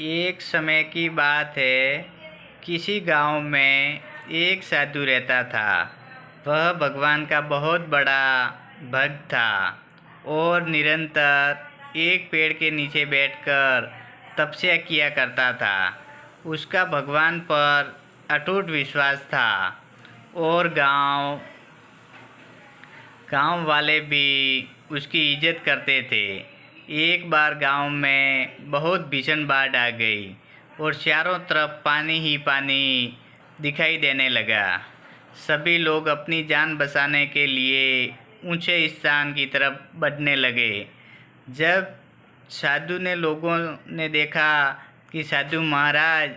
एक समय की बात है। किसी गांव में एक साधु रहता था। वह भगवान का बहुत बड़ा भक्त था और निरंतर एक पेड़ के नीचे बैठकर तपस्या किया करता था। उसका भगवान पर अटूट विश्वास था और गांव वाले भी उसकी इज्जत करते थे। एक बार गांव में बहुत भीषण बाढ़ आ गई और चारों तरफ पानी ही पानी दिखाई देने लगा। सभी लोग अपनी जान बचाने के लिए ऊंचे स्थान की तरफ बढ़ने लगे। जब साधु ने लोगों ने देखा कि साधु महाराज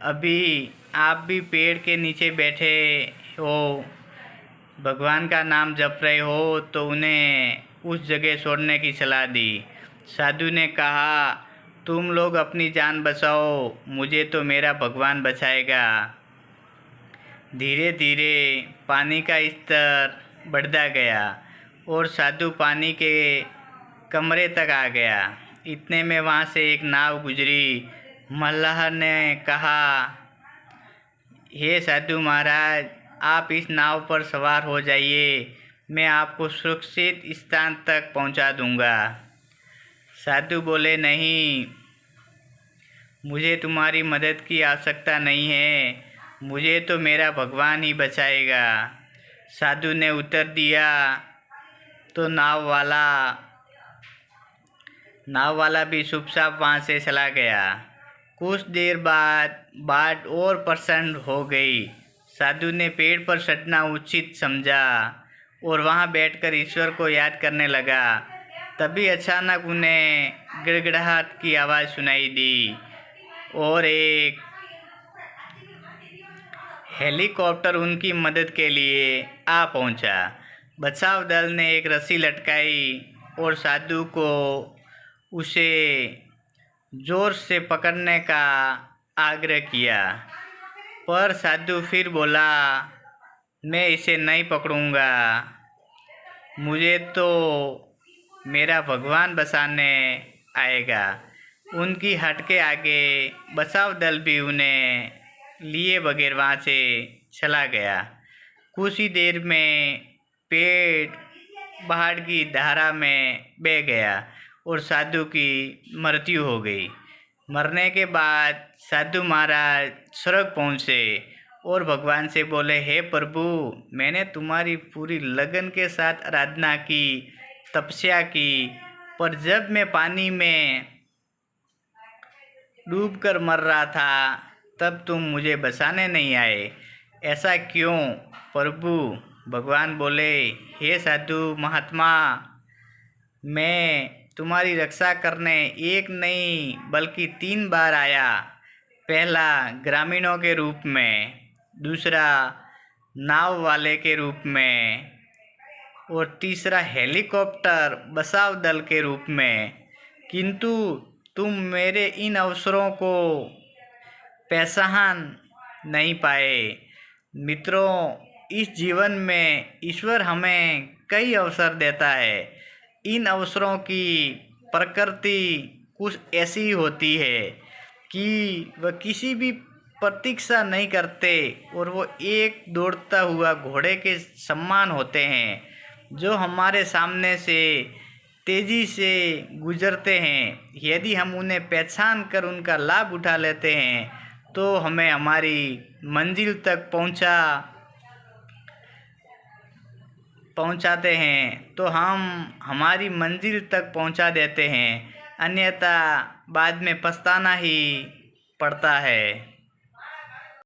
अभी आप भी पेड़ के नीचे बैठे हो, भगवान का नाम जप रहे हो, तो उन्हें उस जगह छोड़ने की सलाह दी। साधु ने कहा, तुम लोग अपनी जान बचाओ, मुझे तो मेरा भगवान बचाएगा। धीरे धीरे पानी का स्तर बढ़ता गया और साधु पानी के कमरे तक आ गया। इतने में वहाँ से एक नाव गुजरी। मल्लाह ने कहा, हे साधु महाराज, आप इस नाव पर सवार हो जाइए, मैं आपको सुरक्षित स्थान तक पहुंचा दूंगा। साधु बोले, नहीं, मुझे तुम्हारी मदद की आवश्यकता नहीं है, मुझे तो मेरा भगवान ही बचाएगा। साधु ने उत्तर दिया तो नाव वाला भी चुपचाप वहाँ से चला गया। कुछ देर बाद बाढ़ और प्रचंड हो गई। साधु ने पेड़ पर चढ़ना उचित समझा और वहाँ बैठकर ईश्वर को याद करने लगा। तभी अचानक उन्हें गिड़गिड़ाहट की आवाज़ सुनाई दी और एक हेलीकॉप्टर उनकी मदद के लिए आ पहुंचा। बचाव दल ने एक रस्सी लटकाई और साधु को उसे जोर से पकड़ने का आग्रह किया, पर साधु फिर बोला, मैं इसे नहीं पकड़ूंगा, मुझे तो मेरा भगवान बचाने आएगा। उनकी हट के आगे बचाव दल भी उन्हें लिए बगैर वहाँ से चला गया। कुछ ही देर में पेड़ बाढ़ की धारा में बह गया और साधु की मृत्यु हो गई। मरने के बाद साधु महाराज स्वर्ग पहुँचे और भगवान से बोले, हे प्रभु, मैंने तुम्हारी पूरी लगन के साथ आराधना की, तपस्या की, पर जब मैं पानी में डूबकर मर रहा था तब तुम मुझे बचाने नहीं आए, ऐसा क्यों प्रभु? भगवान बोले, हे साधु महात्मा, मैं तुम्हारी रक्षा करने एक नहीं बल्कि 3 बार आया। पहला ग्रामीणों के रूप में, दूसरा नाव वाले के रूप में और तीसरा हेलीकॉप्टर बचाव दल के रूप में, किंतु तुम मेरे इन अवसरों को पहचान नहीं पाए। मित्रों, इस जीवन में ईश्वर हमें कई अवसर देता है। इन अवसरों की प्रकृति कुछ ऐसी होती है कि वह किसी भी प्रतीक्षा नहीं करते और वो एक दौड़ता हुआ घोड़े के समान होते हैं, जो हमारे सामने से तेज़ी से गुजरते हैं। यदि हम उन्हें पहचान कर उनका लाभ उठा लेते हैं तो हमें हमारी मंजिल तक पहुंचाते हैं, तो हम हमारी मंजिल तक पहुंचा देते हैं, अन्यथा बाद में पछताना ही पड़ता है।